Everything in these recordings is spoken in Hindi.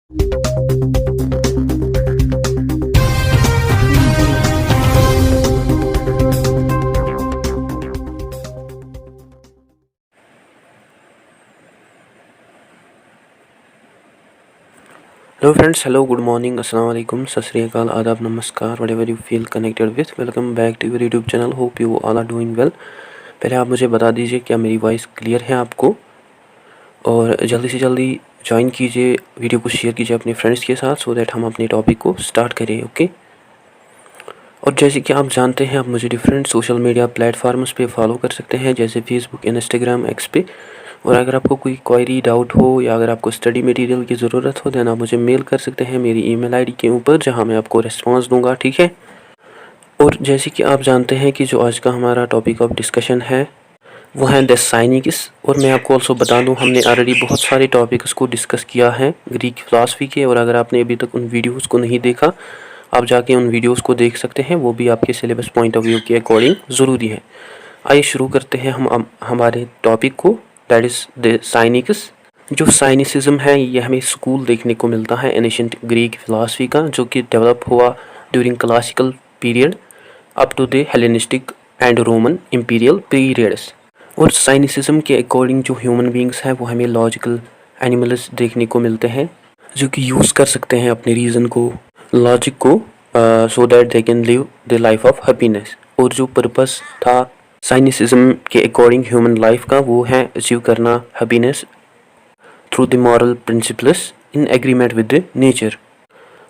Hello friends, hello, good morning, assalamu alaikum, sat sri akal, adab, namaskar, whatever you feel connected with. Welcome back to your YouTube channel. Hope you all are doing well. पहले आप मुझे बता दीजिए क्या मेरी वॉइस क्लियर है आपको, और जल्दी से जल्दी ज्वाइन कीजिए, वीडियो को शेयर कीजिए अपने फ्रेंड्स के साथ सो दैट हम अपने टॉपिक को स्टार्ट करें। ओके। और जैसे कि आप जानते हैं, आप मुझे डिफरेंट सोशल मीडिया प्लेटफार्म्स पे फॉलो कर सकते हैं, जैसे फेसबुक, इंस्टाग्राम, एक्स पे। और अगर आपको कोई क्वेरी, डाउट हो या अगर आपको स्टडी मटेरियल की ज़रूरत हो देन आप मुझे मेल कर सकते हैं मेरी ईमेल आईडी के ऊपर, जहां मैं आपको रिस्पांस दूंगा। ठीक है। और जैसे कि आप जानते हैं कि जो आज का हमारा टॉपिक ऑफ डिस्कशन है वो है द साइनिक्स। और मैं आपको ऑल्सो बता दूं, हमने ऑलरेडी बहुत सारे टॉपिक्स को डिस्कस किया है ग्रीक फिलासफी के, और अगर आपने अभी तक उन वीडियोस को नहीं देखा, आप जाके उन वीडियोस को देख सकते हैं, वो भी आपके सिलेबस पॉइंट ऑफ व्यू के अकॉर्डिंग ज़रूरी है। आइए शुरू करते हैं हम हमारे टॉपिक को, दैट इज़ द साइनिक्स। जो साइनिसिज्म है ये हमें स्कूल देखने को मिलता है एनिशेंट ग्रीक फिलासफी का, जो कि डेवलप हुआ during classical period up to the Hellenistic and Roman imperial periods. और साइनिसिज्म के अकॉर्डिंग जो ह्यूमन बींग्स हैं वो हमें लॉजिकल एनिमल्स देखने को मिलते हैं, जो कि यूज़ कर सकते हैं अपने रीज़न को, लॉजिक को, so that they can live the life of happiness. और जो पर्पस था साइनिसिज्म के अकॉर्डिंग ह्यूमन लाइफ का, वो है अचीव करना happiness through the moral principles in agreement with the nature.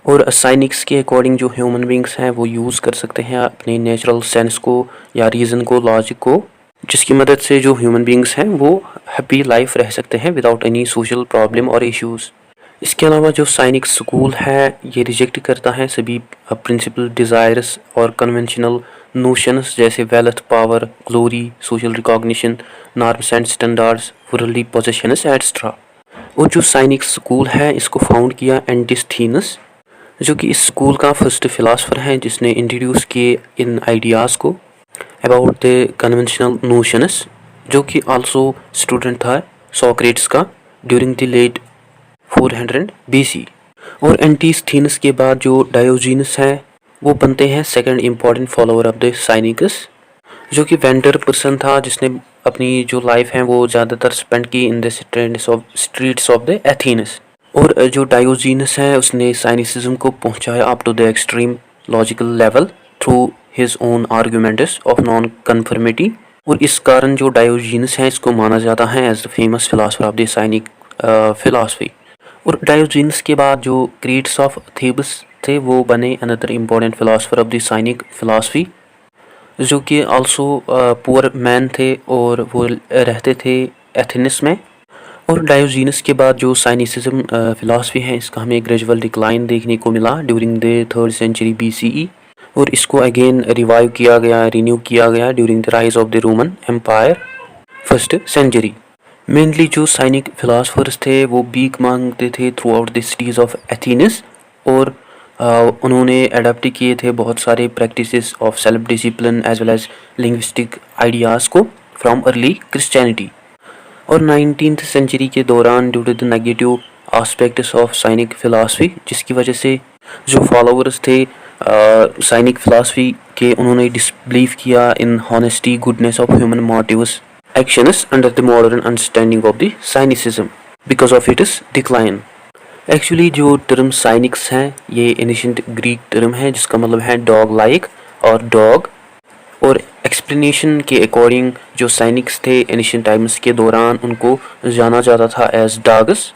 और साइनिक्स के अकॉर्डिंग जो ह्यूमन बींग्स हैं वो यूज़ कर सकते हैं अपने नेचुरल सेंस को या रीज़न को, लॉजिक को, जिसकी मदद से जो ह्यूमन बींग्स हैं वो हैप्पी लाइफ रह सकते हैं विदाउट एनी सोशल प्रॉब्लम और इश्यूज़। इसके अलावा जो साइनिक स्कूल है ये रिजेक्ट करता है सभी प्रिंसिपल, डिज़ायर्स और कन्वेंशनल नोशंस जैसे wealth, power, glory, social recognition, norms and standards, worldly possessions etcetera. और जो साइनिक स्कूल है इसको फाउंड किया एंटिस्थीनस, जो कि इस स्कूल का फर्स्ट फिलासफर है जिसने इंट्रोड्यूस किए इन आइडियाज़ को अबाउट द कन्वेंशनल नोशंस, जो कि आल्सो स्टूडेंट था सोक्रेट्स का ड्यूरिंग द लेट 400 BC। और एंटिस्थीनस के बाद जो डायोजीनस है वो बनते हैं second important follower of the cynics, जो कि वेंडर पर्सन था जिसने अपनी जो लाइफ है वो ज़्यादातर स्पेंड की in the streets of the Athens. और जो डायोजीनस है उसने साइनिसिज्म को पहुंचाया up to the extreme logical level through his own arguments of non conformity. और इस कारण जो डायोजीनस है इसको माना जाता है as the famous philosopher of the cynic philosophy. और डायोजीनस के बाद जो क्रेट्स ऑफ थेबस थे वो बने another important philosopher of the cynic philosophy, जो कि आल्सो पुअर मैन थे और वो रहते थे एथेंस में। और डायोजीनस के बाद जो साइनिसिज्म फिलासफी है इसका हमें ग्रेजुअल डिक्लाइन देखने को मिला during the 3rd century BCE। और इसको अगेन रिवाइव किया गया, रिन्यू किया गया during the rise of the Roman empire 1st century। Mainly जो साइनिक फिलासफर्स थे वो भीख मांगते थे throughout the cities of Athens, और उन्होंने अडॉप्ट किए थे बहुत सारे practices of self discipline as well as linguistic ideas को फ्रॉम अर्ली क्रिश्चियनिटी। और 19th century के दौरान due to the negative aspects of cynic philosophy, जिसकी वजह से जो फॉलोअर्स थे साइनिक फिलासफी के, उन्होंने डिसबिलीव किया in honesty, goodness of human motives actions under the modern understanding of the cynicism because of its decline। Actually जो टर्म साइनिक्स हैं ये एनिशेंट ग्रीक टर्म है जिसका मतलब है डॉग लाइक और डॉग। और एक्सप्लेनेशन के अकॉर्डिंग जो साइनिक्स थे एनिशेंट टाइम्स के दौरान उनको जाना जाता था एज डॉग्स,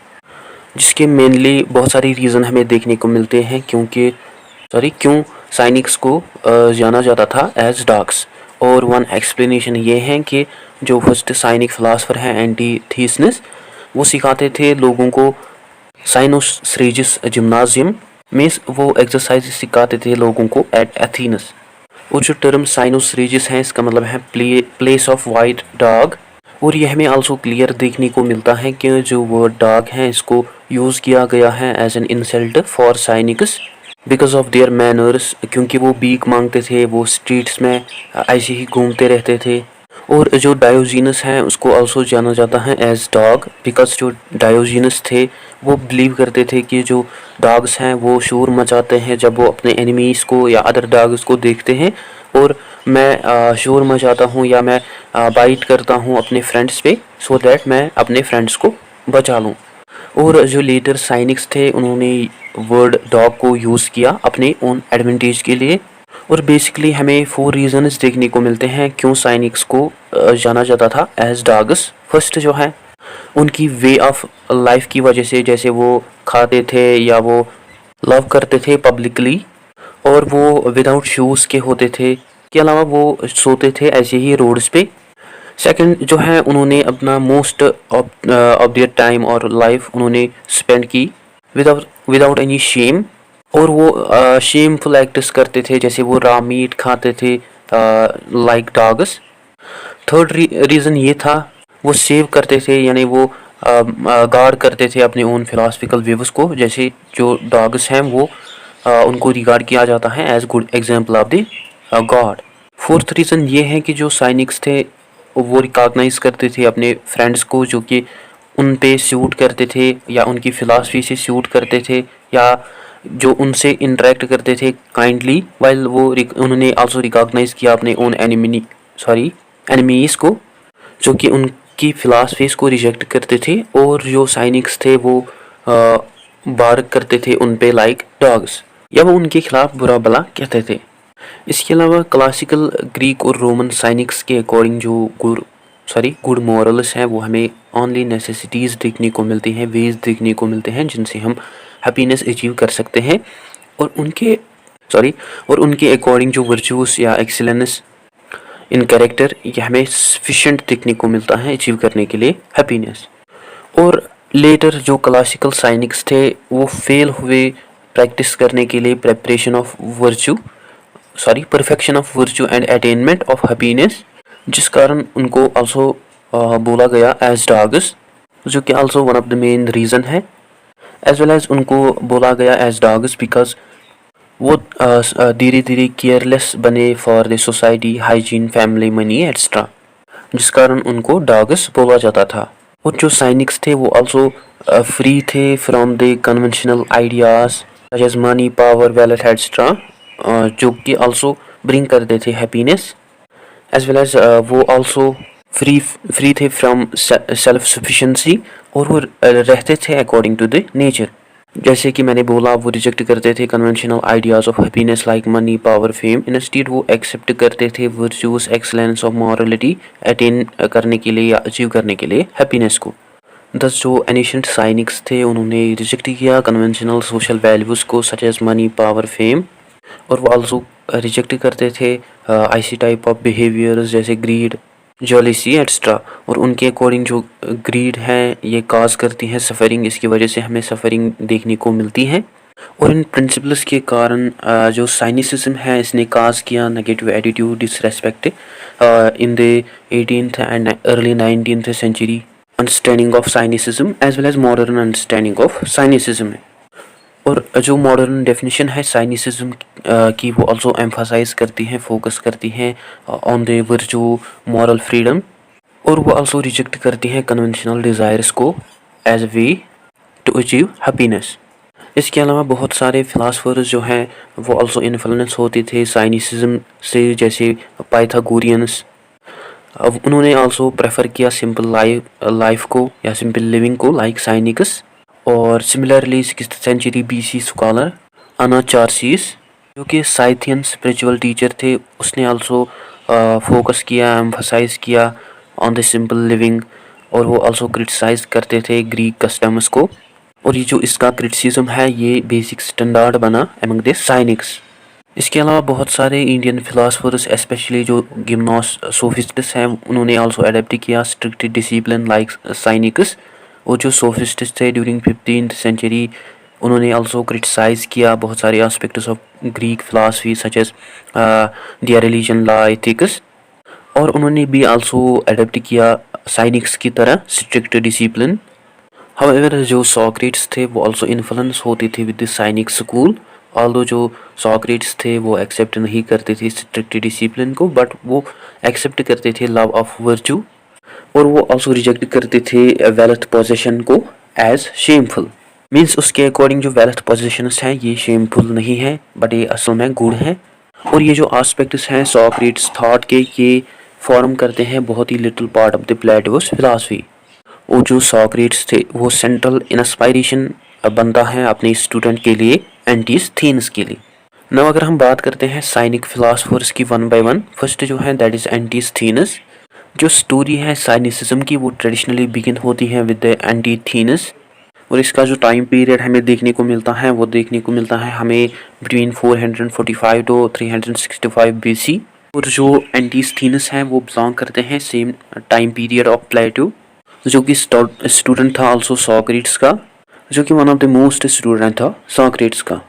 जिसके मेनली बहुत सारी रीज़न हमें देखने को मिलते हैं क्यों साइनिक्स को जाना जाता था एज डॉग्स। और वन एक्सप्लेनेशन ये है कि जो फर्स्ट साइनिक फिलासफर हैं एंटीथीसनस, वो सिखाते थे लोगों को साइनोस रेजिस जिम्नाजियम में, वो एक्सरसाइज सिखाते थे लोगों को एट एथेनस। और जो टर्म साइनोस रेजिस है इसका मतलब है प्लेस ऑफ वाइट डॉग। और यह हमें आल्सो क्लियर देखने को मिलता है कि जो वर्ड डॉग है इसको यूज़ किया गया है as an insult for cynics because of their manners, क्योंकि वो भीख मांगते थे, वो स्ट्रीट्स में ऐसे ही घूमते रहते थे। और जो डायोजीनस है उसको आल्सो जाना जाता है एज डॉग बिकॉज जो डायोजीनस थे वो बिलीव करते थे कि जो डॉग्स हैं वो शोर मचाते हैं जब वो अपने एनिमीज़ को या अदर डॉग्स को देखते हैं, और मैं शोर मचाता हूँ या मैं बाइट करता हूँ अपने फ्रेंड्स पे, सो दैट मैं अपने फ्रेंड्स को बचा लूँ। और जो लीडर साइनिक्स थे उन्होंने वर्ड डॉग को यूज़ किया अपने ओन एडवांटेज के लिए। और बेसिकली हमें 4 रीज़न्स देखने को मिलते हैं क्यों साइनिक्स को जाना जाता था एज डॉग्स। फर्स्ट जो है उनकी वे ऑफ लाइफ की वजह से, जैसे वो खाते थे या वो लव करते थे पब्लिकली, और वो विदाउट शूज़ के होते थे, के अलावा वो सोते थे ऐसे ही रोड्स पे। सेकंड जो है उन्होंने अपना मोस्ट ऑफ देयर टाइम और लाइफ उन्होंने स्पेंड की विदाउट विदाउट एनी शेम, और वो शेमफुल एक्ट्स करते थे, जैसे वो रॉ मीट खाते थे लाइक डॉग्स। थर्ड रीज़न ये था वो सेव करते थे, यानी वो गार्ड करते थे अपने ओन फिलोसफिकल व्यूज़ को, जैसे जो डॉग्स हैं वो उनको रिगार्ड किया जाता है as good example of the god. Fourth reason ये है कि जो साइनिक्स थे वो रिकॉग्नाइज करते थे अपने फ्रेंड्स को जो कि उन पे सूट करते थे या उनकी फ़िलासफ़ी से सूट करते थे, या जो उनसे इंटरेक्ट करते थे काइंडली, वाइल वो उन्होंने आल्सो रिकॉग्नाइज किया अपने ओन एनिमीज़ को जो कि उनकी फ़िलासफ़ीज़ को रिजेक्ट करते थे, और जो साइनिक्स थे वो बार्क करते थे उन पे लाइक डॉग्स, या वो उनके खिलाफ बुरा भला कहते थे। इसके अलावा क्लासिकल ग्रीक और रोमन साइनिक्स के अकॉर्डिंग जो गुड मॉरल्स हैं वो हमें ओनली नेसेसिटीज़ देखने को मिलती हैं, वेज देखने को मिलते हैं जिनसे हम हैप्पीनेस अचीव कर सकते हैं, और उनके अकॉर्डिंग जो वर्चूज़ या एक्सीलेंस इन कैरेक्टर ये हमें सफिशेंट देखने को मिलता है अचीव करने के लिए हैप्पीनेस। और लेटर जो क्लासिकल साइनिक्स थे वो फेल हुए प्रैक्टिस करने के लिए perfection of virtue and attainment of happiness, जिस कारण उनको आल्सो बोला गया एज डॉग्स, जो कि also one of the main reason है। एज वेल एज उनको बोला गया एज डॉग्स बिकॉज वो धीरे धीरे केयरलेस बने for the society, hygiene, family, money extra, जिस कारण उनको डॉग्स बोला जाता था। और जो साइनिक्स थे वो आल्सो फ्री थे from the conventional ideas such as money, power, wealth extra, जो कि आल्सो ब्रिंग करते थे हैप्पीनेस। एज वेल एज वो आल्सो फ्री थे फ्रॉम सेल्फ सफिशेंसी, और वो रहते थे अकॉर्डिंग टू द नेचर। जैसे कि मैंने बोला वो रिजेक्ट करते थे conventional ideas of happiness like money, power, fame. Instead वो एक्सेप्ट करते थे virtues, excellence of morality attain करने के लिए या अचीव करने के लिए हैप्पीनेस को। दस जो एनिशेंट साइनिक्स थे उन्होंने रिजेक्ट किया कन्वेंशनल सोशल वैल्यूज़ को such as money, power, fame, और वो आल्सो रिजेक्ट करते थे आईसी टाइप ऑफ बिहेवियर्स जैसे ग्रीड, जेलसी एक्स्ट्रा। और उनके अकॉर्डिंग जो ग्रीड है ये काज करती है सफ़रिंग, इसकी वजह से हमें सफ़रिंग देखने को मिलती है। और इन प्रिंसिपल्स के कारण जो साइनिसिज्म है इसने काज किया negative attitude, disrespect in the 18th and early 19th century understanding of cynicism as well as modern understanding of cynicism. और जो मॉडर्न डेफिनेशन है साइनिसिज्म की वो आल्सो एम्फसाइज करती हैं, फोकस करती हैं on the virtue, moral freedom, और वो आल्सो रिजेक्ट करती हैं कन्वेंशनल डिज़ायर्स को as way to achieve happiness. इसके अलावा बहुत सारे फिलासफर्स जो हैं वो आल्सो इन्फ्लुएंस होते थे साइनिसिज्म से, जैसे पाइथागोरियंस। अब उन्होंने आल्सो प्रेफर किया सिंपल लाइफ को या सिंपल लिविंग को लाइक साइनिकस। और similarly 6th century BC scholar Anacharsis जो कि साइथियन स्पिरिचुअल टीचर थे, उसने आल्सो फोकस किया, एम्फसाइज किया ऑन द सिंपल लिविंग, और वो आल्सो क्रिटिसाइज करते थे ग्रीक कस्टम्स को। और ये जो इसका क्रिटिसिज्म है ये बेसिक स्टैंडर्ड बना एमंग द साइनिक्स। इसके अलावा बहुत सारे इंडियन फिलासफर्स स्पेशली जो गिम्नोस सोफिस्ट्स हैं उन्होंने आल्सो अडेप्ट किया स्ट्रिक्ट डिसिप्लिन लाइक साइनिक्स। और जो सोफिस्ट्स थे ड्यूरिंग 15th सेंचुरी उन्होंने आल्सो क्रिटिसाइज़ किया बहुत सारे aspects of Greek philosophy such as their religion, law, ethics. और उन्होंने भी आल्सो अडेप्ट किया साइनिक्स की तरह स्ट्रिक्ट डिसिप्लिन। हाउएवर जो सॉक्रेट्स थे वो आल्सो इन्फ्लुएंस होते थे with the cynic school, although जो सॉक्रेट्स थे वो एक्सेप्ट नहीं करते थे स्ट्रिक्ट डिसिप्लिन को, बट वो एक्सेप्ट करते थे लव ऑफ वर्चू। और वो आल्सो रिजेक्ट करते थे वेल्थ पोजेशन को एज शेमफुल। मीन्स उसके अकॉर्डिंग जो वेल्थ पोजीशंस हैं ये शेमफुल नहीं है बट ये असल में गुड है। और ये जो आस्पेक्ट्स हैं सॉक्रेट्स थॉट के ये फॉर्म करते हैं बहुत ही little part of the Plato's philosophy. और जो सॉक्रेट्स थे वो सेंट्रल इंस्पायरेशन बनता है अपने स्टूडेंट के लिए एंटीस्थेनस के लिए। now अगर हम बात करते हैं साइनिक फिलासफर्स की वन बाय वन, फर्स्ट जो है दैट इज एंटीस्थेनस। जो स्टोरी है साइनिसिज्म की वो ट्रेडिशनली बिगिन होती है विद द एंटीस्थेनस। और इसका जो टाइम पीरियड हमें देखने को मिलता है वो देखने को मिलता है हमें बिटवीन 445 टू 365 BC। और जो एंटीस्थेनस हैं वो बिलोंग करते हैं same time period of Plato, जो कि स्टूडेंट था आल्सो सॉक्रेट्स का, जो कि one of the most student था सॉक्रेट्स का।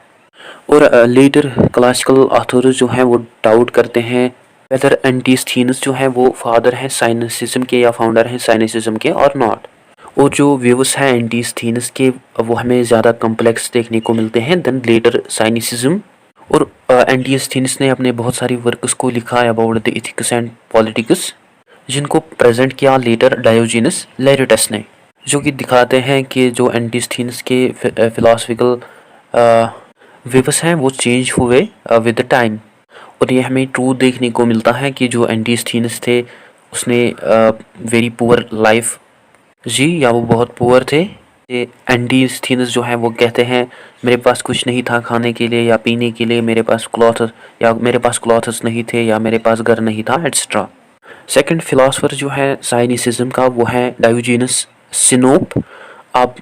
और लेटर क्लासिकल ऑथर्स जो हैं वो डाउट करते हैं वेदर एंटीस्थेनस जो है वो फादर है साइनिसिज्म के या फाउंडर हैं साइनिसिज्म के और नॉट। और जो व्यूज हैं एंटीस्थेनस के वो हमें ज़्यादा कम्प्लेक्स देखने को मिलते हैं देन लेटर साइनिसिज्म। और एंटीस्थेनस ने अपने बहुत सारी वर्क्स को लिखा about the ethics and politics, जिनको प्रेजेंट किया लेटर डायोजेनस लेरेटस ने, जो कि दिखाते हैं कि जो एंटीस्थेनस के फिलोसफिकल व्यूज हैं वो चेंज हुए विद द टाइम। और ये हमें ट्रू देखने को मिलता है कि जो एंटीस्थेनस थे उसने वेरी पुअर लाइफ जी, या वो बहुत पुअर थे। ये एंटीस्थेनस जो है वो कहते हैं मेरे पास कुछ नहीं था खाने के लिए या पीने के लिए, मेरे पास क्लॉथ्स नहीं थे या मेरे पास घर नहीं था एट्सेट्रा। सेकंड फिलोसफर जो है साइनिसिज्म का वो है डायोजेनस सिनोप। आप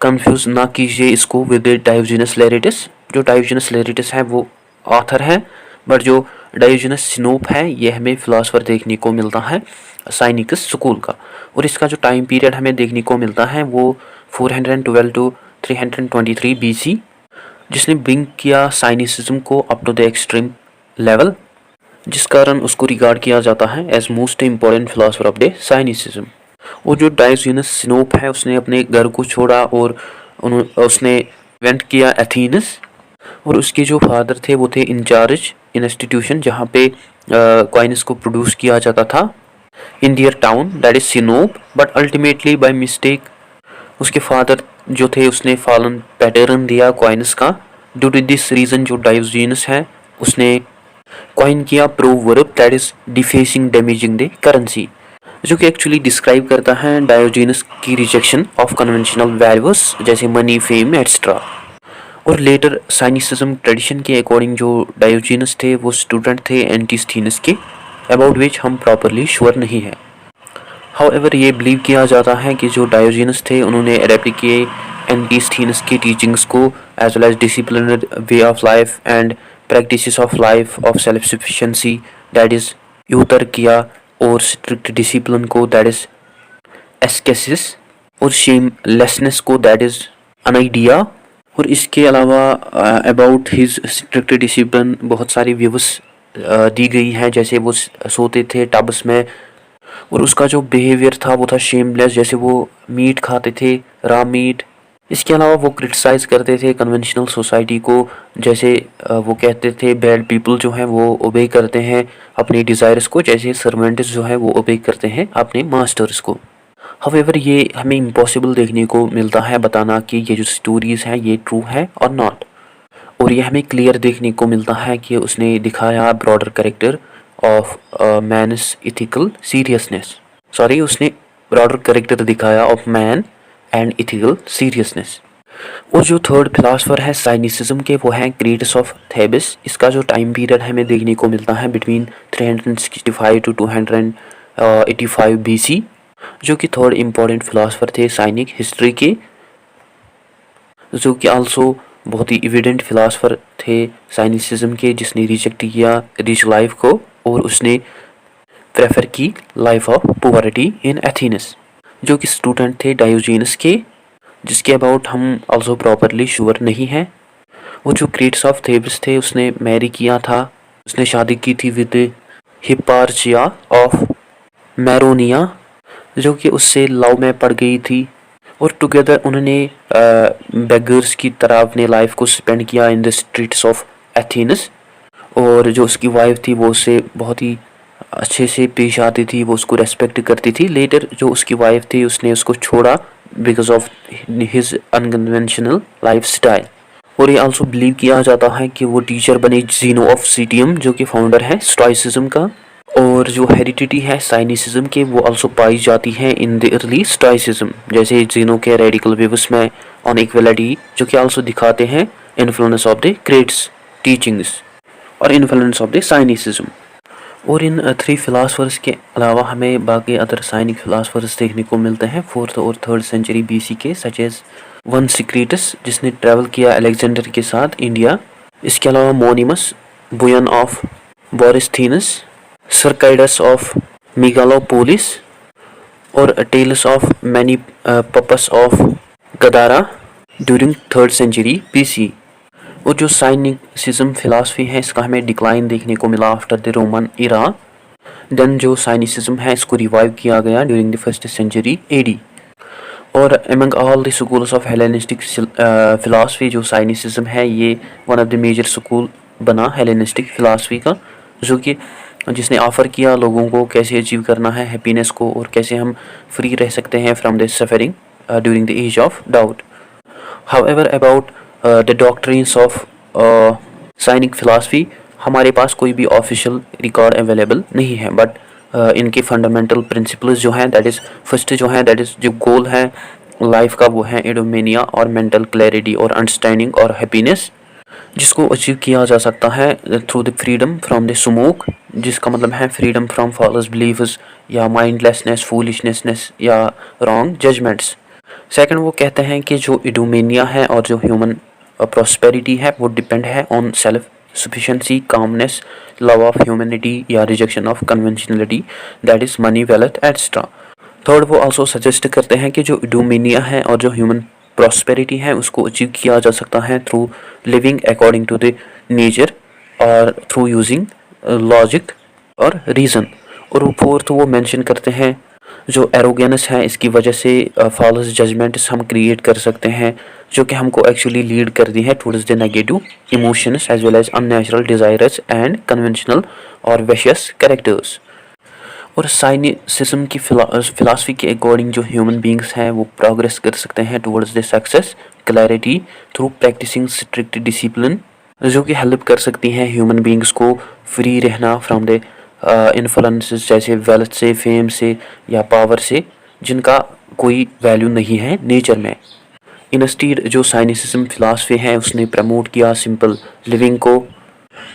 कंफ्यूज ना कीजिए इसको विद डायोजेनस लेरेटस। जो डायोजेनस लेरेटस है वो ऑथर है बट जो डायोजेनस सिनोप है ये हमें फिलोसफर देखने को मिलता है साइनिकस स्कूल का। और इसका जो टाइम पीरियड हमें देखने को मिलता है वो 412 टू 323 BC, जिसने ब्रिंग किया साइनिसिज्म को up to the extreme level, जिस कारण उसको रिगार्ड किया जाता है as most important philosopher of the cynicism. और जो डायोजेनस सिनोप है उसने अपने घर को छोड़ा और उसने वेंट किया एथेनस। और उसके जो फादर थे वो थे इंचार्ज इंस्टीट्यूशन जहाँ पे कॉइन्स को प्रोड्यूस किया जाता था in their town that is Sinope. But ultimately by mistake उसके फादर जो थे उसने फॉलन पैटर्न दिया कॉइन्स का। ड्यू टू दिस रीजन जो डायोजेनस है उसने कॉइन किया proverb that is defacing damaging the currency, जो कि एक्चुअली डिस्क्राइब करता है डायोजेनस की रिजेक्शन ऑफ कन्वेंशनल वैल्यूज जैसे मनी फेम एट्सेट्रा। और लेटर साइनिसिज्म ट्रेडिशन के अकॉर्डिंग जो डायोजेनस थे वो स्टूडेंट थे एंटीस्थेनस के, अबाउट विच हम प्रॉपरली श्योर नहीं है। हाउएवर ये बिलीव किया जाता है कि जो डायोजेनस थे उन्होंने अडेप्ट किए एंटीस्थेनस की टीचिंग्स को as well as disciplined way of life and practices of life of self sufficiency that is यूतर किया, और स्ट्रिक्ट डिसिप्लिन को दैट इज एस्केसिस, और शेमलेसनेस को दैट इज अनआइडिया। और इसके अलावा अबाउट हिज स्ट्रिक्ट डिसिप्लिन बहुत सारी व्यूज दी गई हैं, जैसे वो सोते थे टब्स में और उसका जो बिहेवियर था वो था शेमलेस, जैसे वो मीट खाते थे रॉ मीट। इसके अलावा वो क्रिटिसाइज़ करते थे कन्वेंशनल सोसाइटी को, जैसे वो कहते थे बैड पीपल जो हैं वो ओबे करते हैं अपने डिज़ायर्स को, जैसे सर्वेंट्स जो है वो ओबे करते हैं अपने मास्टर्स को। हाउएवर ये हमें इम्पॉसिबल देखने को मिलता है बताना कि ये जो स्टोरीज़ हैं ये ट्रू है और नॉट। और ये हमें क्लियर देखने को मिलता है कि उसने दिखाया broader character of minus ethical seriousness, उसने ब्रॉडर कैरेक्टर दिखाया of man and ethical seriousness. और जो थर्ड फिलासफर है साइनिसिज्म के वो है क्रेटस ऑफ थेबिस। इसका जो टाइम पीरियड हमें देखने को मिलता है बिटवीन 365 टू 285 BC, जो कि थर्ड इम्पोर्टेंट फिलासफर थे साइनिक हिस्ट्री के, जो कि आल्सो बहुत ही एविडेंट फिलासफर थे साइनिसिज्म के, जिसने रिजेक्ट किया रिच लाइफ को और उसने प्रेफर की लाइफ ऑफ पॉवर्टी इन एथेनस, जो कि स्टूडेंट थे डायोजेनस के, जिसके अबाउट हम आल्सो प्रॉपरली श्योर नहीं है। वो जो क्रेटस ऑफ थेबिस थे उसने मैरी किया था, उसने शादी की थी विद हिप्पार्चिया ऑफ मैरोनिया, जो कि उससे लव में पड़ गई थी। और टुगेदर उन्होंने बेगर्स की तरह अपने लाइफ को स्पेंड किया इन द स्ट्रीट्स ऑफ एथेनस। और जो उसकी वाइफ थी वो उससे बहुत ही अच्छे से पेश आती थी, वो उसको रेस्पेक्ट करती थी। लेटर जो उसकी वाइफ थी उसने उसको छोड़ा because of his unconventional lifestyle. और ये आल्सो बिलीव किया जाता है कि वो टीचर बने जीनो ऑफ सिटियम, जो कि फाउंडर है स्टोइसिज्म का। और जो हेरिडिटी है साइनिसिज्म के, वो आल्सो पाई जाती है इन द अर्ली स्टोइसिज्म, जैसे जीनो के रेडिकल व्यूज में ऑन इक्वलिटी, जो कि आल्सो दिखाते हैं influence of the greats teachings और इन्फ्लुएंस ऑफ द साइनिसिज्म। और इन थ्री फिलासफर्स के अलावा हमें बाकी अदर साइनिक फिलासफर्स देखने को मिलते हैं 4th और 3rd सेंचुरी BC के, सच एज वन सिक्रेटस, जिसने ट्रैवल किया अलेक्जेंडर के साथ इंडिया। इसके अलावा Monimus, Bion of Borysthenes, Cercidas of Megalopolis और Teles of Menippus of Gadara during 3rd century BC। और जो साइनिसिज्म फिलासफी है, इसका हमें डिक्लाइन देखने को मिला after the Roman era. Then जो साइनिसिज्म है, इसको रिवाइव किया गया during the 1st century AD। और among all the schools of Hellenistic philosophy, जो साइनिसिज्म है, ये one of the major school बना हेलेनिस्टिक फिलासफी का, जो कि जिसने ऑफर किया लोगों को कैसे अचीव करना है हैप्पीनेस को और कैसे हम फ्री रह सकते हैं from the suffering during the age of doubt. However about the doctrines of cynic philosophy, हमारे पास कोई भी ऑफिशियल रिकॉर्ड अवेलेबल नहीं है, बट इनके फंडामेंटल प्रिंसिपल्स जो हैं, दैट इज़ फर्स्ट जो है, दैट इज़ जो गोल है लाइफ का, वो है एडोमेनिया और मेंटल क्लैरिटी और अंडरस्टैंडिंग और हैप्पीनेस, जिसको अचीव किया जा सकता है through the freedom from the smoke, जिसका मतलब है फ्रीडम फ्रॉम फॉल्स बिलीव्स या माइंडलेसनेस, फूलिशनेस या रॉन्ग जजमेंट्स। सेकंड, वो कहते हैं कि जो इडोमेनिया है और जो ह्यूमन प्रॉस्पेरिटी है, वो डिपेंड है on self sufficiency, calmness, love of humanity या rejection of conventionality, that is money, wealth, etc. Third, वो also suggest करते हैं कि जो इडोमेनिया है और जो ह्यूमन प्रॉस्पेरिटी है, उसको अचीव किया जा सकता है through living according to the nature और थ्रू यूजिंग लॉजिक और रीज़न। और वो फोर्थ, वो मेंशन करते हैं जो एरोगेंस है, इसकी वजह से फॉल्स जजमेंट्स हम क्रिएट कर सकते हैं, जो कि हमको एक्चुअली लीड करती है towards the negative emotions as well as unnatural desires and conventional और विशियस कैरेक्टर्स। और साइनिसिज्म की फिलासफी के अकॉर्डिंग जो ह्यूमन बींग्स हैं, वो प्रोग्रेस कर सकते हैं towards the success clarity through practising strict discipline, जो कि हेल्प कर सकती हैं ह्यूमन बींग्स को फ्री रहना फ्रॉम द इन्फ्लुएंसेस, जैसे वेल्थ से, फेम से या पावर से, जिनका कोई वैल्यू नहीं है नेचर में। इंस्टीड जो साइनिसिज्म फिलासफी है, उसने प्रमोट किया सिंपल लिविंग को,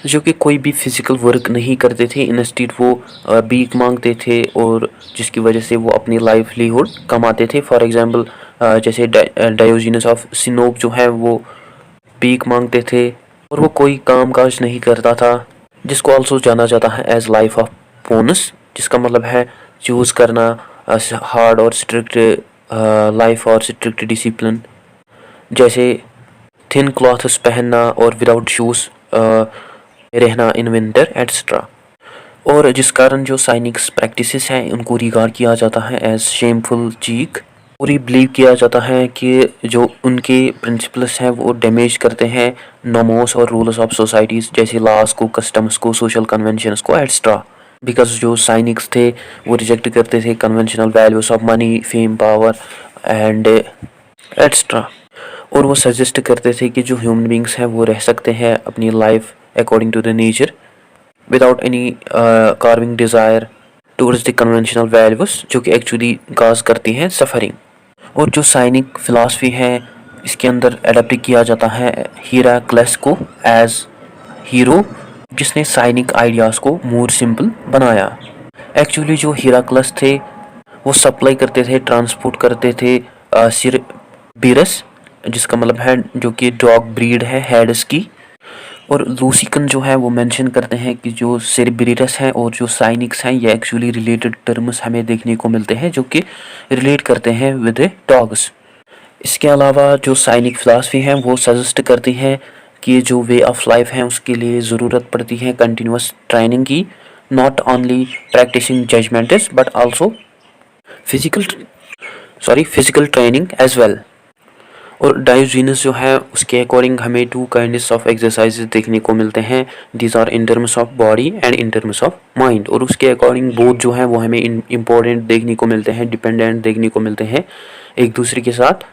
जो कि कोई भी फिजिकल वर्क नहीं करते थे, इंस्टीड वो भीख मांगते थे और जिसकी वजह से वो अपनी लाइवलीहुड कमाते थे। फॉर एग्जांपल जैसे डायोजिनस ऑफ सिनोप जो है, वो भीख मांगते थे और वो कोई काम काज नहीं करता था, जिसको आल्सो जाना जाता है एज लाइफ ऑफ पोनस, जिसका मतलब है चूज़ करना हार्ड और स्ट्रिक्ट लाइफ और स्ट्रिक्ट डिसिप्लिन, जैसे थिन क्लॉथ्स पहनना और विदाउट शूज़ रहना इन विंटर एट्सट्रा। और जिस कारण जो साइनिक्स प्रैक्टिसेस हैं, उनको रिगार्ड किया जाता है एज शेमफुल चीक, और ये बिलीव किया जाता है कि जो उनके प्रिंसिपल्स हैं, वो डैमेज करते हैं नॉर्म्स और रूल्स ऑफ सोसाइटीज़, जैसे लॉज को, कस्टम्स को, सोशल कन्वेंशंस को एट्सट्रा। बिकॉज जो साइनिक्स थे, वो रिजेक्ट करते थे conventional values of money, fame, power and etcetera. और वो सजेस्ट करते थे कि जो ह्यूमन बींग्स हैं, वो रह सकते हैं अपनी life according to the nature without any carving desire towards the conventional values, जो कि एक्चुअली काज करती हैं सफरिंग। और जो साइनिक फिलासफी है, इसके अंदर अडॉप्ट किया जाता है हेराक्लेस को एज हीरो, जिसने साइनिक आइडियाज़ को मोर सिंपल बनाया। एक्चुअली जो हेराक्लेस थे, वो सप्लाई करते थे, ट्रांसपोर्ट करते थे सिरबीरस, जिसका मतलब है जो कि डॉग ब्रीड है हेड्स की। और लूसिकन जो है, वो मेंशन करते हैं कि जो सिरबीरस है और जो साइनिक्स हैं, ये एक्चुअली रिलेटेड टर्म्स हमें देखने को मिलते हैं, जो कि रिलेट करते हैं विद डॉग्स। इसके अलावा जो साइनिक फिलासफी है, वो सजेस्ट करती है कि जो वे ऑफ लाइफ है, उसके लिए ज़रूरत पड़ती है कंटिन्यूस ट्रेनिंग की, not only practising judgements but also physical training as well. और डायोजिनस जो है, उसके अकॉर्डिंग हमें 2 काइंड्स ऑफ एक्सरसाइजेज देखने को मिलते हैं, these are in terms of body and in terms of mind. और उसके अकॉर्डिंग बोथ जो है, वो हमें इम्पोर्टेंट देखने को मिलते हैं, डिपेंडेंट देखने को मिलते हैं एक दूसरे के साथ,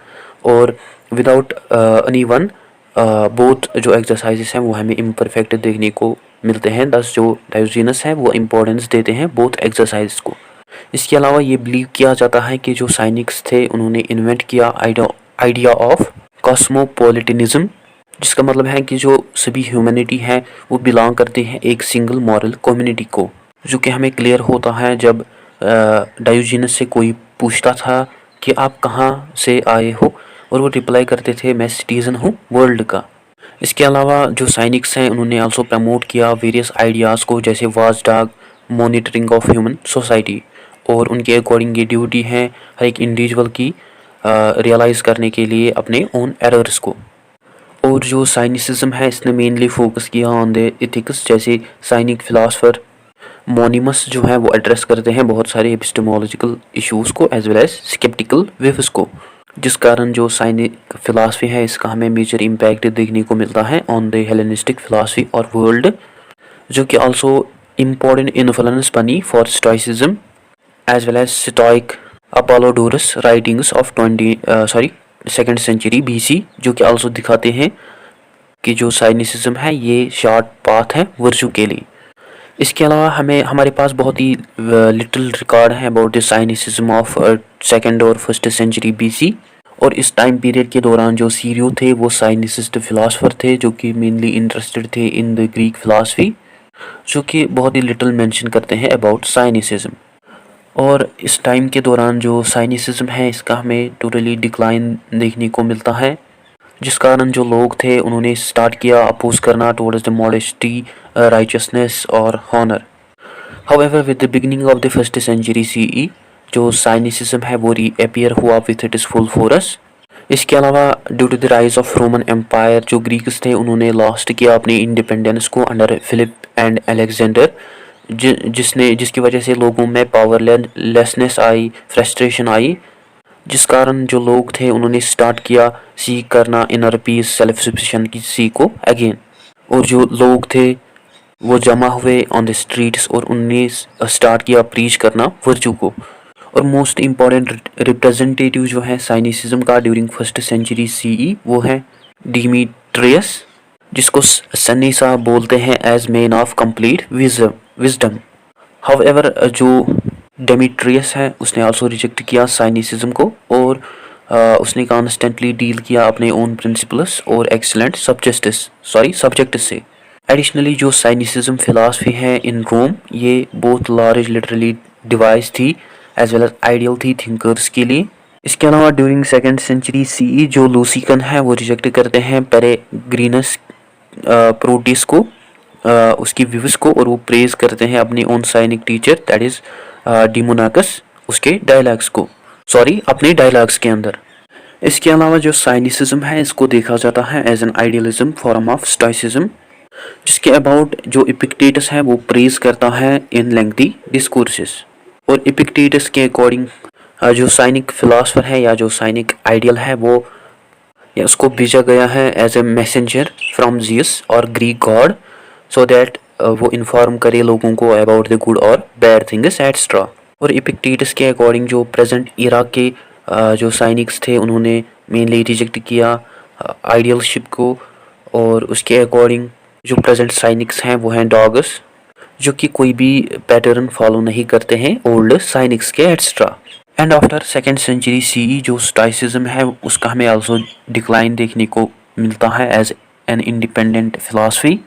और विदाउट एनी वन बोथ जो एक्सरसाइजेस हैं वो हमें इम्परफेक्ट देखने को मिलते हैं। दस जो डायोजेनस है वो इम्पोर्टेंस देते हैं बोथ एक्सरसाइज को। इसके अलावा ये बिलीव किया जाता है कि जो साइनिक्स थे उन्होंने इन्वेंट किया आइडिया ऑफ कॉस्मोपॉलिटिनिज्म, जिसका मतलब है कि जो सभी ह्यूमैनिटी है वो बिलोंग करते हैं एक सिंगल मॉरल कम्युनिटी को, जो कि हमें क्लियर होता है जब डायोजेनस से कोई पूछता था कि आप कहाँ से आए हो, और वो रिप्लाई करते थे मैं सिटीज़न हूँ वर्ल्ड का। इसके अलावा जो साइनिक्स हैं उन्होंने आल्सो प्रमोट किया वेरियस आइडियाज़ को, जैसे watchdog, monitoring of human society, और उनके अकॉर्डिंग ये ड्यूटी है हर एक इंडिविजुअल की रियलाइज़ करने के लिए अपने ओन एरर्स को। और जो साइनिसिज्म है इसने मेनली फोकस किया ऑन द एथिक्स, जैसे साइनिक फिलासफर मोनिमस जो है वो एड्रेस करते हैं बहुत सारे एपिस्टेमोलॉजिकल इश्यूज़ को as well as sceptical waves को, जिस कारण जो साइनिक फिलासफी है इसका हमें मेजर इम्पैक्ट देखने को मिलता है ऑन द हेलेनिस्टिक फिलासफी और वर्ल्ड, जो कि आल्सो इम्पोर्टेंट इन्फ्लुएंस बनी for stoicism as well as stoic Apollodorus writings of 2nd century BC, जो कि आल्सो दिखाते हैं कि जो साइनिसिज्म है ये शॉर्ट पाथ है वर्चू के लिए। इसके अलावा हमारे पास बहुत ही लिटिल रिकॉर्ड है अबाउट द साइनिसिज्म ऑफ 2nd और 1st सेंचुरी BC, और इस टाइम पीरियड के दौरान जो सीरियो थे वो साइनिसिस्ट फिलासफर थे जो कि मेनली इंटरेस्टेड थे इन द ग्रीक फिलासफी, जो कि बहुत ही लिटिल मेंशन करते हैं अबाउट साइनिसिज्म। और इस टाइम के दौरान जो साइनिसिज्म है इसका हमें टोटली डिक्लाइन देखने को मिलता है, जिस कारण जो लोग थे उन्होंने स्टार्ट किया अपोज करना टुवर्ड्स द मॉडेस्टी, राइचसनेस और honour. However with the beginning of the 1st century CE जो साइनिसिज्म है वो रीअपियर हुआ with it is full force. इसके अलावा due to the rise of Roman empire जो ग्रीक्स थे उन्होंने लॉस्ट किया अपने इंडिपेंडेंस को अंडर फिलिप एंड अलेक्जेंडर, जिसकी वजह से लोगों में पावरलेसनेस आई, फ्रस्ट्रेशन आई, जिस कारण जो लोग थे उन्होंने स्टार्ट किया सीख करना इनर पीस सेल्फ सफिशिएंट की सी को अगेन, और जो लोग थे वो जमा हुए ऑन द स्ट्रीट्स और उन्होंने स्टार्ट किया प्रीच करना वर्चू को। और मोस्ट इम्पॉर्टेंट रिप्रेजेंटेटिव जो है साइनिसिज्म का ड्यूरिंग 1st सेंचुरी CE वो है डिमीट्रियस, जिसको सन्नी साहब बोलते हैं as man of complete wisdom. However जो डेमीट्रियस है उसने आल्सो रिजेक्ट किया साइनिसिज्म को, और उसने कॉन्स्टेंटली डील किया अपने ओन प्रिंसिपल्स और एक्सीलेंट सब्जेक्ट से। एडिशनली जो साइनिसिज्म फिलासफी है इन रोम ये बहुत लार्ज लिटरली डिवाइस थी एज वेल एज आइडियल थी थिंकर्स के लिए। इसके अलावा ड्यूरिंग 2nd सेंचुरी CE जो लूसिकन है वो रिजेक्ट करते हैं पेरेग्रिनस प्रोटिस को, उसकी व्यूज को, और वो प्रेज करते हैं अपने ओन साइनिक टीचर दैट इज डिमोनाकस उसके अपने डायलॉग्स के अंदर। इसके अलावा जो साइनिसिज्म है इसको देखा जाता है as an idealism form of stoicism, जिसके अबाउट जो इपिक्टेटस है वो प्रेज करता है इन लेंथी डिस्कोर्सेस। और इपिक्टेटस के अकॉर्डिंग जो साइनिक फिलासफर है या जो साइनिक आइडियल है वो या उसको भेजा गया है as a messenger from Zeus और ग्रीक गॉड, सो दैट वो इन्फॉर्म करे लोगों को अबाउट द गुड और बैड थिंग्स एट्सट्रा। और इपिक्टेटस के अकॉर्डिंग जो प्रेजेंट इराक के जो साइनिक्स थे उन्होंने मेनली रिजेक्ट किया आइडियलशिप को, और उसके अकॉर्डिंग जो प्रेजेंट साइनिक्स हैं वो हैं डॉगस, जो कि कोई भी पैटर्न फॉलो नहीं करते हैं ओल्ड साइनिक्स के etcetera. And after 2nd century CE जो स्टोइसिज्म है उसका हमें आल्सो डिक्लाइन देखने को मिलता है एज एन इंडिपेंडेंट फिलासफी।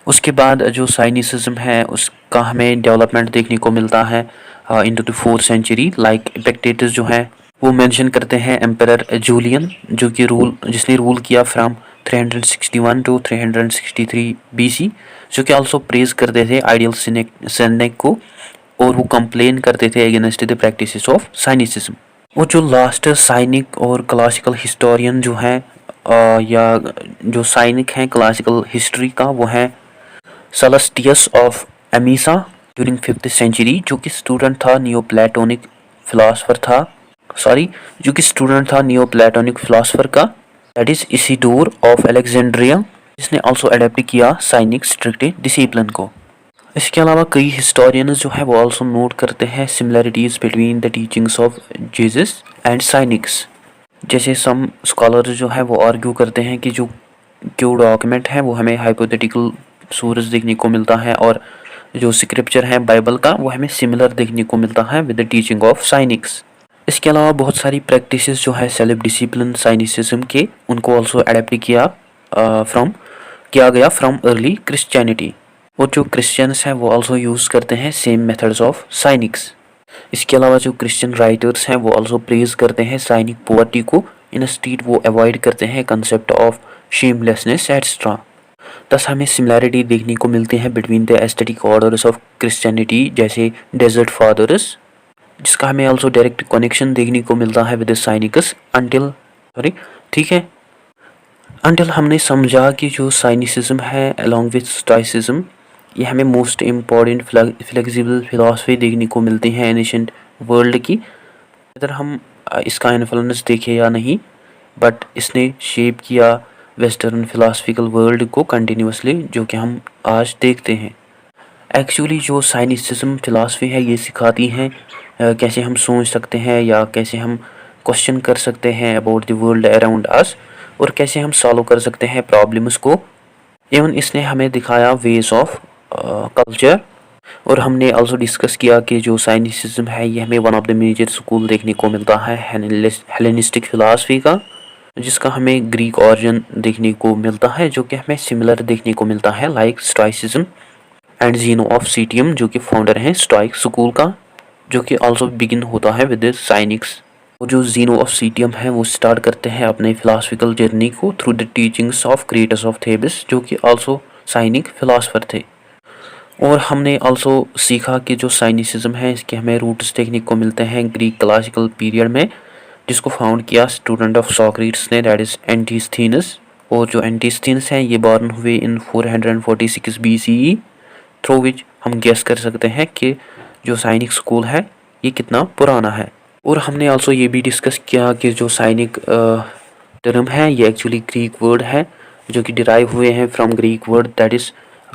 उसके बाद जो साइनिसिज्म है उसका हमें डेवलपमेंट देखने को मिलता है into the 4th century. Like Epictetus जो है वो मेंशन करते हैं एम्परर जूलियन जिसने रूल किया फ्रॉम 361 टू 363 BC, जो कि आल्सो प्रेज करते थे आइडियल सेनेक को, और वो कंप्लेन करते थे अगेंस्ट द प्रैक्टिसेस ऑफ साइनिसिज्म। वो जो लास्ट साइनिक और क्लासिकल हिस्टोरियन जो है या जो साइनिक हैं क्लासिकल हिस्ट्री का वो है सेलेस्टियस ऑफ एमिसा ड्यूरिंग 5th सेंचुरी, जो कि स्टूडेंट था नियोप्लेटोनिक फिलासफर का that is Isidor of Alexandria, जिसने आल्सो अडेप्ट किया साइनिक स्ट्रिक्ट डिसिप्लिन को। इसके अलावा कई हिस्टोरियंस जो है वो आल्सो नोट करते हैं similarities between the teachings of Jesus and cynics. जैसे सम स्कॉलर जो है वो आर्ग्यू करते हैं कि जो क्यू डॉक्यूमेंट है वो हमें हाइपोथेटिकल सोर्स देखने को मिलता है, और जो स्क्रिप्चर है बाइबल का वो हमें सिमिलर देखने को मिलता है विद द टीचिंग ऑफ साइनिक्स। इसके अलावा बहुत सारी प्रैक्टिसेस जो है सेल्फ डिसिप्लिन साइनिसिज्म के, उनको ऑल्सो अडेप्ट किया गया फ्रॉम अर्ली क्रिश्चियनिटी। और जो क्रिश्चियंस हैं वो ऑल्सो यूज़ करते हैं सेम मेथड्स ऑफ साइनिक्स। इसके अलावा जो क्रिश्चियन राइटर्स हैं वो ऑल्सो प्रेज करते हैं साइनिक पोवर्टी को, इन स्टेट वो अवॉइड करते हैं concept of shamelessness etcetera. Thus हमें सिमिलैरिटी देखने को मिलती है between the aesthetic orders of Christianity, जैसे डेजर्ट फादर्स, जिसका हमें ऑल्सो डायरेक्ट कनेक्शन देखने को मिलता है विद साइनिकस ठीक है, अंटिल हमने समझा कि जो साइनिसिज्म है अलॉन्ग विथ स्टोइसिज्म, ये हमें मोस्ट इम्पॉर्टेंट फ्लेक्सिबल फिलॉसफी देखने को मिलती है एनिशेंट वर्ल्ड की। अगर हम इसका इन्फ्लुएंस देखें या नहीं, बट इसने शेप किया वेस्टर्न फिलोसफिकल वर्ल्ड को कंटिन्यूसली, जो कि हम आज देखते हैं। एक्चुअली जो साइनिसिज्म फिलॉसफी है ये सिखाती हैं कैसे हम सोच सकते हैं या कैसे हम क्वेश्चन कर सकते हैं about the world around us, और कैसे हम सॉल्व कर सकते हैं प्रॉब्लम्स को। इवन इसने हमें दिखाया वेज ऑफ कल्चर। और हमने आल्सो डिस्कस किया कि जो साइनिसिज्म है ये हमें one of the major school देखने को मिलता है हेलेनिस्टिक फिलॉसफी का, जिसका हमें ग्रीक ऑरिजिन देखने को मिलता है, जो कि हमें सिमिलर देखने को मिलता है लाइक स्टोइसिज्म एंड ज़ीनो ऑफ सिटियम, जो कि फाउंडर हैं स्टोइक स्कूल का, जो कि आल्सो बिगिन होता है विद साइनिक्स। और जो ज़ीनो ऑफ सिटियम है वो स्टार्ट करते हैं अपने फिलोसफिकल जर्नी को through the teachings of creators of Thebes, जो कि आल्सो साइनिक फिलोसफर थे। और हमने आल्सो सीखा कि जो साइनिसिज्म है इसके हमें रूट्स देखने को मिलते हैं ग्रीक क्लासिकल पीरियड में, जिसको फाउंड किया स्टूडेंट ऑफ सॉक्रेटिस ने, दैट इज़ एंटिस्थेनस। और जो एंटिस्थेनस हैं ये बॉर्न हुए इन 446 BCE, थ्रू विच हम गेस कर सकते हैं कि जो साइनिक स्कूल है ये कितना पुराना है। और हमने आल्सो ये भी डिस्कस किया कि जो साइनिक टर्म है ये एक्चुअली ग्रीक वर्ड है, जो कि डिराइव हुए हैं from Greek word that is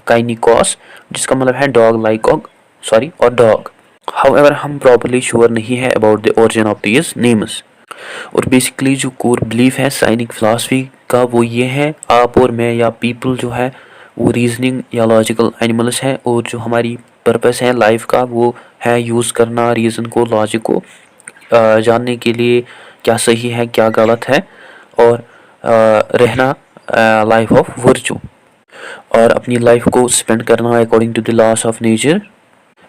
kynikos, जिसका मतलब है डॉग लाइक और डॉग। हाउएवर हम प्रॉपरली श्योर नहीं है about the origin of these names. और बेसिकली जो कोर बिलीफ है साइनिक फिलॉसफी का वो ये है, आप और मैं या पीपल जो है वो रीजनिंग या लॉजिकल एनिमल्स हैं, और जो हमारी पर्पस है लाइफ का वो है यूज़ करना रीज़न को, लॉजिक को जानने के लिए क्या सही है क्या गलत है, और रहना लाइफ ऑफ वर्चू, और अपनी लाइफ को स्पेंड करना according to the laws of nature.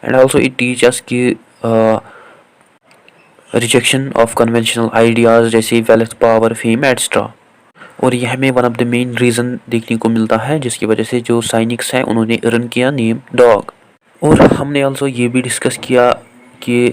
And also it teach us कि रिजेक्शन ऑफ कन्वेंशनल आइडियाज़ जैसे वेल्थ पावर फेम एट्सट्रा। और यह हमें one of the main reason देखने को मिलता है जिसकी वजह से जो साइनिक्स हैं उन्होंने अर्न किया नेम डॉग। और हमने ऑल्सो ये भी डिस्कस किया कि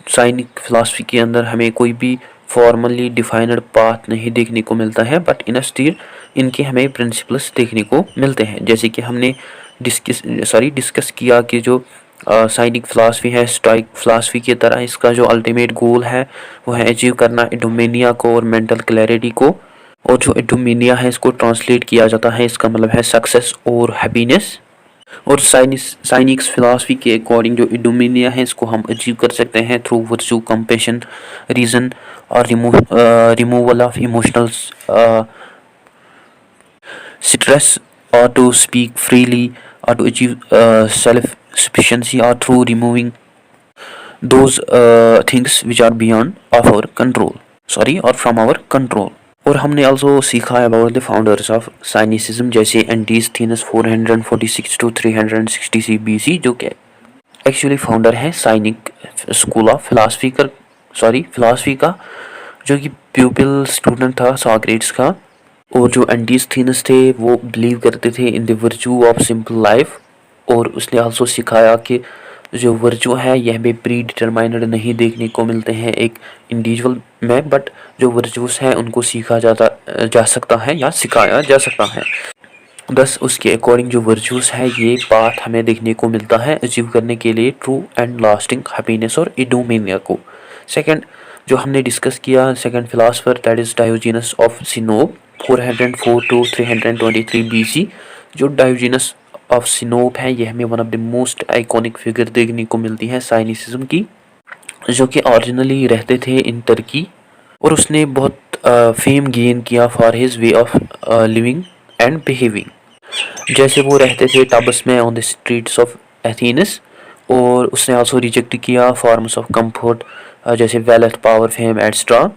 साइनिक फिलॉसफी के अंदर हमें कोई भी फॉर्मली डिफाइनड पाथ नहीं देखने को मिलता है, बट इन स्टिल इनके हमें प्रिंसिपल्स देखने को मिलते हैं। जैसे कि हमने डिस्कस किया कि जो साइनिक फिलॉसफी है स्टोइक फिलॉसफी की तरह इसका जो अल्टीमेट गोल है वो है अचीव करना इडोमेनिया को और मेंटल क्लैरिटी को। और जो इडोमेनिया है इसको ट्रांसलेट किया जाता है, इसका मतलब है सक्सेस और हैप्पीनेस। और साइनिक्स फिलॉसफी के अकॉर्डिंग जो इडोमेनिया है इसको हम अचीव कर सकते हैं थ्रू वर्चू, कंपैशन, रीज़न और removal of emotional stress, or to speak freely, or to achieve self-sufficiency, or through removing those things which are beyond of our control, or from our control। और हमने also सीखा अबाउट द फाउंडर्स ऑफ साइनिसिज्म, जैसे एंटीस्थेनस 446 to 360 BC, जो कि एक्चुअली फाउंडर है साइनिक स्कूल ऑफ फिलॉसफी का, जो कि प्यूपिल स्टूडेंट था सॉक्रेटिस का। और जो एंटीस्थेनस थे वो बिलीव करते थे in the virtue of simple life, और उसने आल्सो सिखाया कि जो वर्चू है यह हमें प्री डिटरमाइंड नहीं देखने को मिलते हैं एक इंडिविजुअल में, बट जो वर्चूस हैं उनको सीखा जा सकता है या सिखाया जा सकता है। दस उसके अकॉर्डिंग जो वर्चूस है ये पाथ हमें देखने को मिलता है अचीव करने के लिए ट्रू एंड लास्टिंग हैप्पीनेस और इडोमेनिया को। सेकंड जो हमने डिस्कस किया second philosopher that is Diogenes of Sinope 404 to 323 BC। जो डायोजेनस ऑफ सिनोप है ये हमें one of the most iconic figure देखने को मिलती है साइनिसिज्म की, जो कि ओरिजिनली रहते थे इन टर्की और उसने बहुत फेम गेन किया for his way of living and behaving. जैसे वो रहते थे टब्स में on the streets of Athens. और उसने आल्सो रिजेक्ट किया फॉर्म्स ऑफ कंफर्ट जैसे वेल्थ, पावर, फेम एट्सट्रा।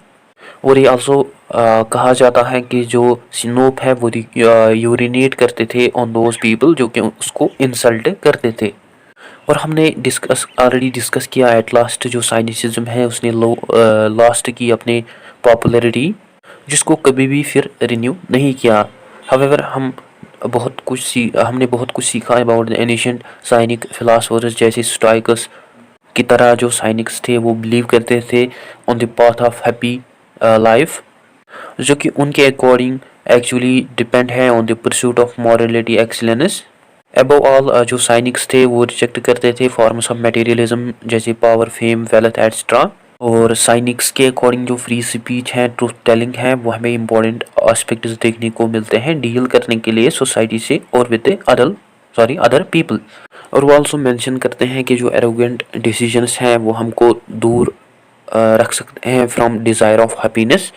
और ये आल्सो कहा जाता है कि जो सिनोप है वो यूरिनेट करते थे ऑन दोज पीपल जो कि उसको इंसल्ट करते थे। और हमने ऑलरेडी डिस्कस किया एट लास्ट जो साइनिसिज्म है उसने लास्ट की अपने पॉपुलैरिटी, जिसको कभी भी फिर रिन्यू नहीं किया। हावेवर हमने बहुत कुछ सीखा अबाउट द एनिशिएंट साइनिक फिलासफर्स जैसे स्टोइकस की तरह। जो साइनिक्स थे वो बिलीव करते थे on the path of happy life, जो कि उनके अकॉर्डिंग एक्चुअली डिपेंड है on the pursuit of morality excellence. Above all जो साइनिक्स थे वो रिजेक्ट करते थे फॉर्म्स ऑफ मटेरियलिज्म जैसे पावर, फेम, वेल्थ एट्सट्रा। और साइनिक्स के अकॉर्डिंग जो फ्री स्पीच है, ट्रूथ टेलिंग है, वो हमें इंपॉर्टेंट एस्पेक्ट्स देखने को मिलते हैं डील करने के लिए सोसाइटी से और विद अदर पीपल। और वो ऑल्सो मेंशन करते हैं कि जो एरोगेंट डिसीजंस हैं वो हमको दूर रख सकते हैं फ्रॉम डिज़ायर ऑफ हैप्पीनेस।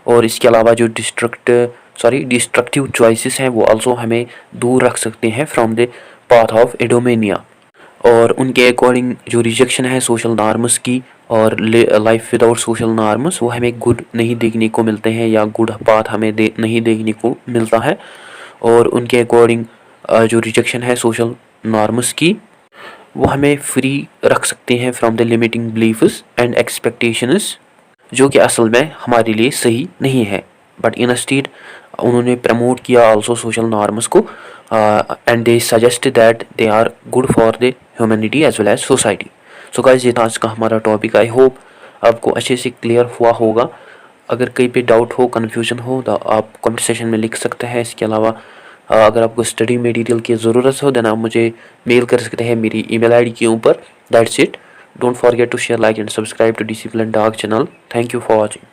और इसके अलावा जो डिस्ट्रक्टिव चॉइसेस हैं वो आल्सो हमें दूर रख सकते हैं फ्रॉम द पाथ ऑफ एडोमेनिया। और उनके अकॉर्डिंग जो रिजेक्शन है सोशल नॉर्म्स की और लाइफ विदाउट सोशल नॉर्म्स वो हमें गुड नहीं देखने को मिलते हैं या गुड पाथ हमें नहीं देखने को मिलता है। और उनके अकॉर्डिंग जो रिजेक्शन है सोशल नॉर्म्स की वो हमें फ्री रख सकते हैं from the limiting beliefs and expectations, जो कि असल में हमारे लिए सही नहीं है। बट इंस्टीड उन्होंने प्रमोट किया आल्सो सोशल नॉर्म्स को and they suggest that they are good for the humanity as well as society. So guys ये था आज का हमारा टॉपिक। आई होप आपको अच्छे से क्लियर हुआ होगा। अगर कहीं पे डाउट हो, कन्फ्यूजन हो तो आप कमेंट सेक्शन में लिख सकते हैं। इसके अलावा अगर आपको स्टडी मटेरियल की ज़रूरत हो देन आप मुझे मेल कर सकते हैं मेरी ईमेल आईडी के ऊपर। That's it. Don't forget to share, like and subscribe to discipline dog channel. Thank you for watching.